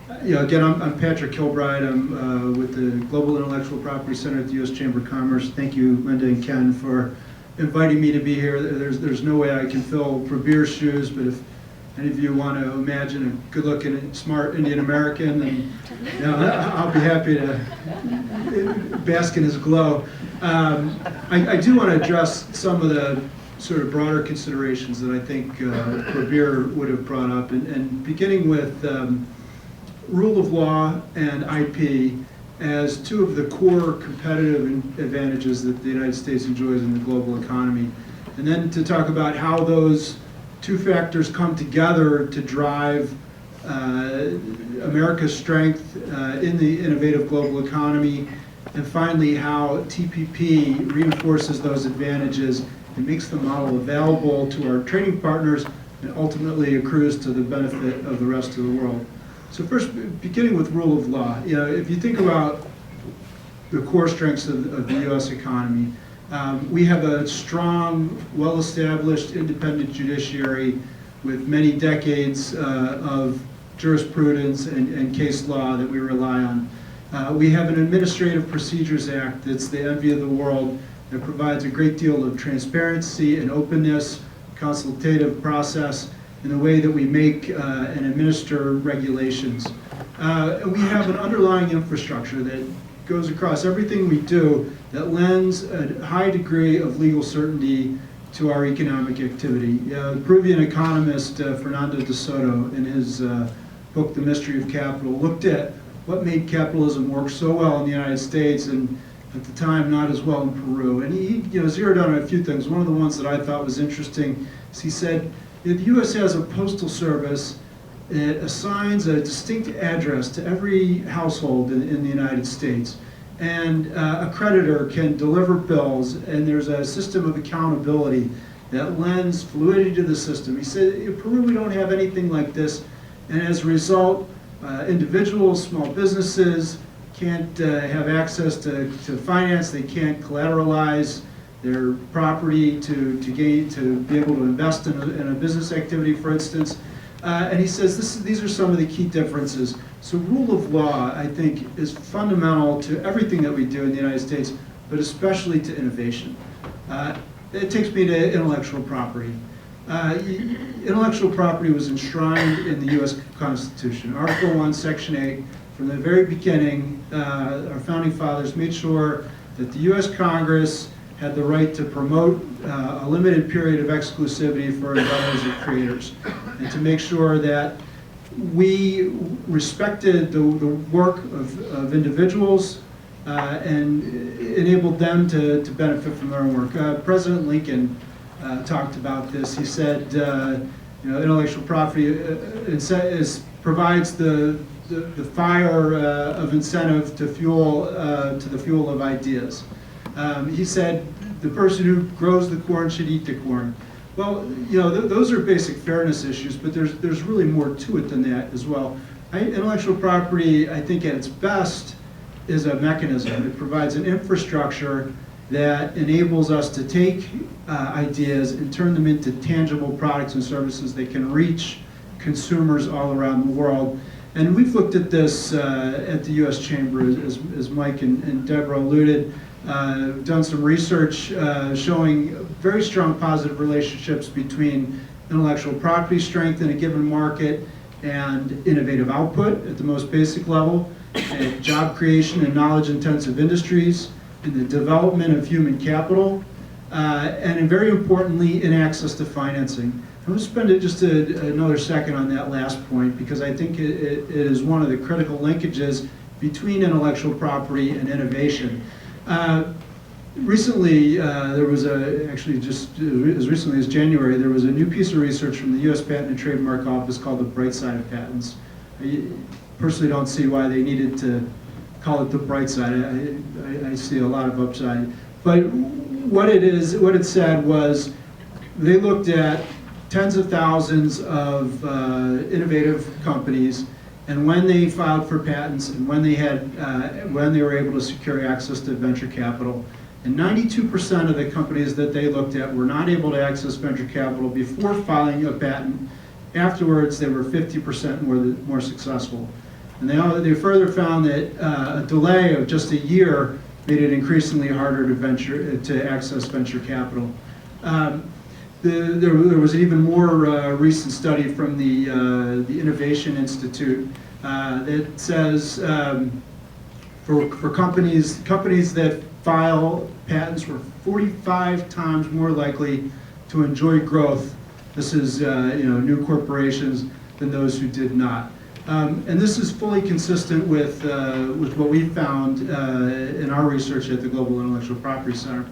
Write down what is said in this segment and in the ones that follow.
Again, I'm Patrick Kilbride. I'm with the Global Intellectual Property Center at the U.S. Chamber of Commerce. Thank you, Linda and Ken, for inviting me to be here. There's no way I can fill Prabir's shoes, but if any of you want to imagine a good-looking, smart Indian American, then I'll be happy to bask in his glow. I do want to address some of the sort of broader considerations that I think Prabir would have brought up, and beginning with rule of law and IP as two of the core competitive advantages that the United States enjoys in the global economy. And then to talk about how those two factors come together to drive America's strength in the innovative global economy, and finally how TPP reinforces those advantages and makes the model available to our trading partners and ultimately accrues to the benefit of the rest of the world. So first, beginning with rule of law, if you think about the core strengths of the U.S. economy, we have a strong, well-established, independent judiciary with many decades of jurisprudence and case law that we rely on. We have an Administrative Procedures Act that's the envy of the world that provides a great deal of transparency and openness, consultative process, in the way that we make and administer regulations. And we have an underlying infrastructure that goes across everything we do that lends a high degree of legal certainty to our economic activity. The Peruvian economist Fernando de Soto, in his book, The Mystery of Capital, looked at what made capitalism work so well in the United States and at the time not as well in Peru. And he zeroed in on a few things. One of the ones that I thought was interesting is he said, the U.S. has a postal service that assigns a distinct address to every household in the United States. And a creditor can deliver bills, and there's a system of accountability that lends fluidity to the system. He said, in Peru, we don't have anything like this, and as a result, individuals, small businesses can't have access to finance, they can't collateralize their property to be able to invest in a business activity, for instance. And he says these are some of the key differences. So rule of law, I think, is fundamental to everything that we do in the United States, but especially to innovation. It takes me to intellectual property. Intellectual property was enshrined in the U.S. Constitution. Article 1, Section 8, from the very beginning, our founding fathers made sure that the U.S. Congress had the right to promote a limited period of exclusivity for inventors and creators, and to make sure that we respected the work of individuals and enabled them to benefit from their own work. President Lincoln talked about this. He said, intellectual property provides the fire of incentive to the fuel of ideas. He said, the person who grows the corn should eat the corn. Well, those are basic fairness issues, but there's really more to it than that as well. Intellectual property, I think at its best, is a mechanism. It provides an infrastructure that enables us to take ideas and turn them into tangible products and services that can reach consumers all around the world. And we've looked at this at the U.S. Chamber, as Mike and Deborah alluded. Done some research showing very strong positive relationships between intellectual property strength in a given market and innovative output at the most basic level, and job creation in knowledge-intensive industries, in the development of human capital, and very importantly, in access to financing. I'm going to spend just another second on that last point, because I think it is one of the critical linkages between intellectual property and innovation. Recently, there was actually just as recently as January, there was a new piece of research from the U.S. Patent and Trademark Office called the bright side of patents. I personally don't see why they needed to call it the bright side. I see a lot of upside. But what it said was, they looked at tens of thousands of innovative companies, and when they filed for patents, and when they were able to secure access to venture capital. And 92% of the companies that they looked at were not able to access venture capital before filing a patent. Afterwards, they were 50% more successful. And they further found that a delay of just a year made it increasingly harder to access venture capital. There was an even more recent study from the Innovation Institute that says for companies that file patents were 45 times more likely to enjoy growth. This is new corporations than those who did not. And this is fully consistent with what we found in our research at the Global Intellectual Property Center.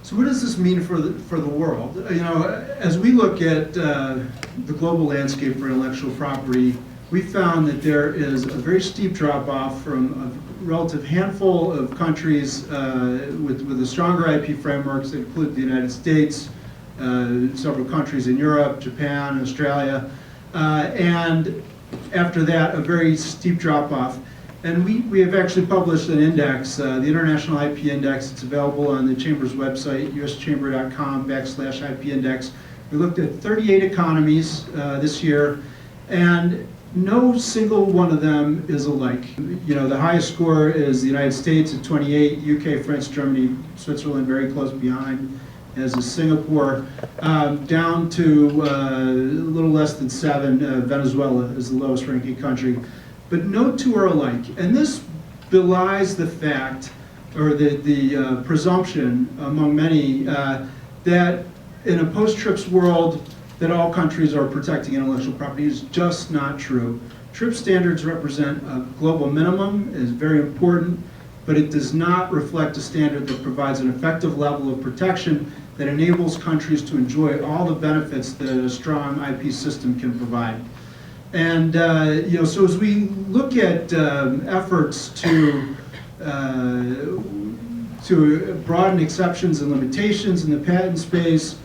So what does this mean for the world? As we look at the global landscape for intellectual property, we found that there is a very steep drop-off from a relative handful of countries with a stronger IP frameworks that include the United States, several countries in Europe, Japan, Australia, and after that, a very steep drop-off. And we have actually published an index, the International IP Index. It's available on the Chamber's website, uschamber.com/IP Index. We looked at 38 economies this year, and no single one of them is alike. The highest score is the United States at 28, UK, France, Germany, Switzerland very close behind, as is Singapore, down to a little less than 7, Venezuela is the lowest ranking country. But no two are alike. And this belies the fact, or the presumption among many, that in a post-TRIPS world, that all countries are protecting intellectual property is just not true. TRIPS standards represent a global minimum, is very important, but it does not reflect a standard that provides an effective level of protection that enables countries to enjoy all the benefits that a strong IP system can provide. And so as we look at efforts to broaden exceptions and limitations in the patent space,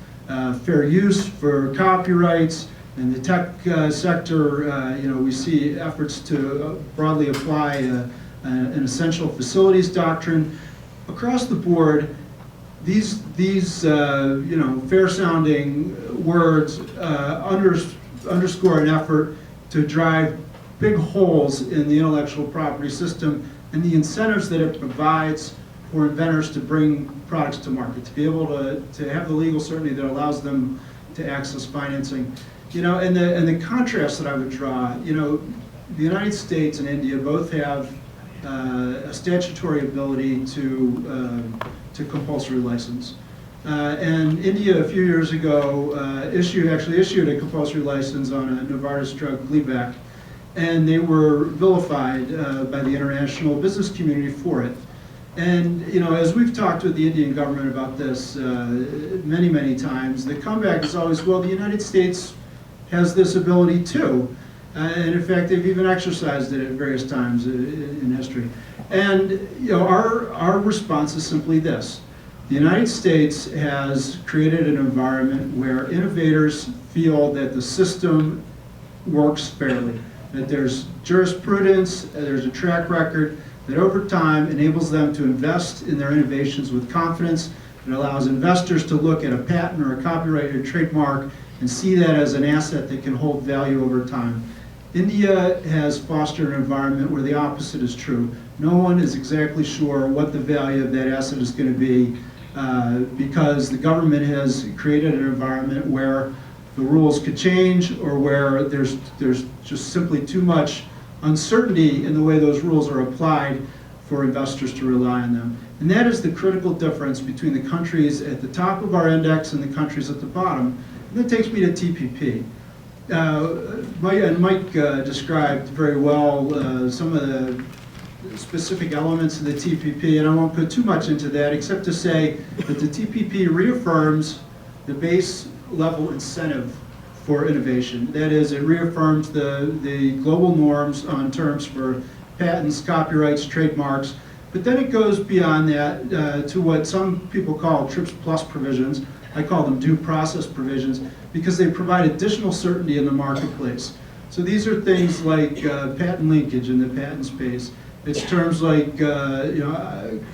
fair use for copyrights, in the tech sector, we see efforts to broadly apply an essential facilities doctrine. Across the board, these fair-sounding words underscore an effort to drive big holes in the intellectual property system and the incentives that it provides for inventors to bring products to market, to be able to have the legal certainty that allows them to access financing. And the contrast that I would draw, the United States and India both have a statutory ability to compulsory license. And India, a few years ago, actually issued a compulsory license on a Novartis drug, Gleevec, and they were vilified by the international business community for it. And as we've talked with the Indian government about this many, many times, the comeback is always, well, the United States has this ability too. And in fact, they've even exercised it at various times in history. And our response is simply this. The United States has created an environment where innovators feel that the system works fairly, that there's jurisprudence, there's a track record that over time enables them to invest in their innovations with confidence. It allows investors to look at a patent or a copyright or trademark and see that as an asset that can hold value over time. India has fostered an environment where the opposite is true. No one is exactly sure what the value of that asset is going to be because the government has created an environment where the rules could change or where there's just simply too much uncertainty in the way those rules are applied for investors to rely on them. And that is the critical difference between the countries at the top of our index and the countries at the bottom. And that takes me to TPP. Mike described very well some of the specific elements of the TPP, and I won't put too much into that except to say that the TPP reaffirms the base level incentive for innovation. That is, it reaffirms the global norms on terms for patents, copyrights, trademarks, but then it goes beyond that to what some people call TRIPS Plus provisions. I call them due process provisions because they provide additional certainty in the marketplace. So these are things like patent linkage in the patent space. It's terms like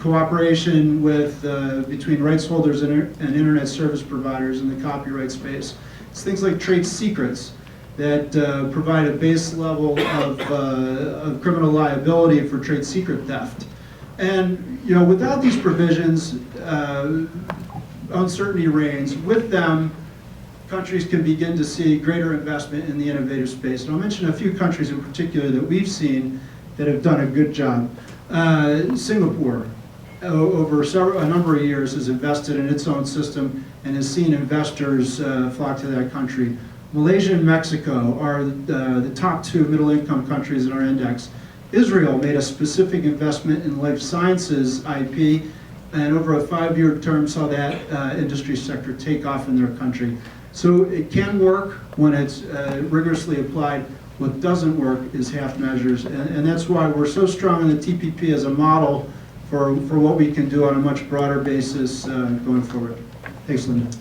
cooperation with between rights holders and internet service providers in the copyright space. It's things like trade secrets. that provide a base level of criminal liability for trade secret theft. And without these provisions, uncertainty reigns. With them, countries can begin to see greater investment in the innovative space. And I'll mention a few countries in particular that we've seen that have done a good job. Singapore, over a number of years, has invested in its own system and has seen investors flock to that country. Malaysia and Mexico are the top two middle-income countries in our index. Israel made a specific investment in life sciences IP, and over a 5-year term saw that industry sector take off in their country. So it can work when it's rigorously applied. What doesn't work is half measures, and that's why we're so strong in the TPP as a model for what we can do on a much broader basis going forward. Thanks, Linda.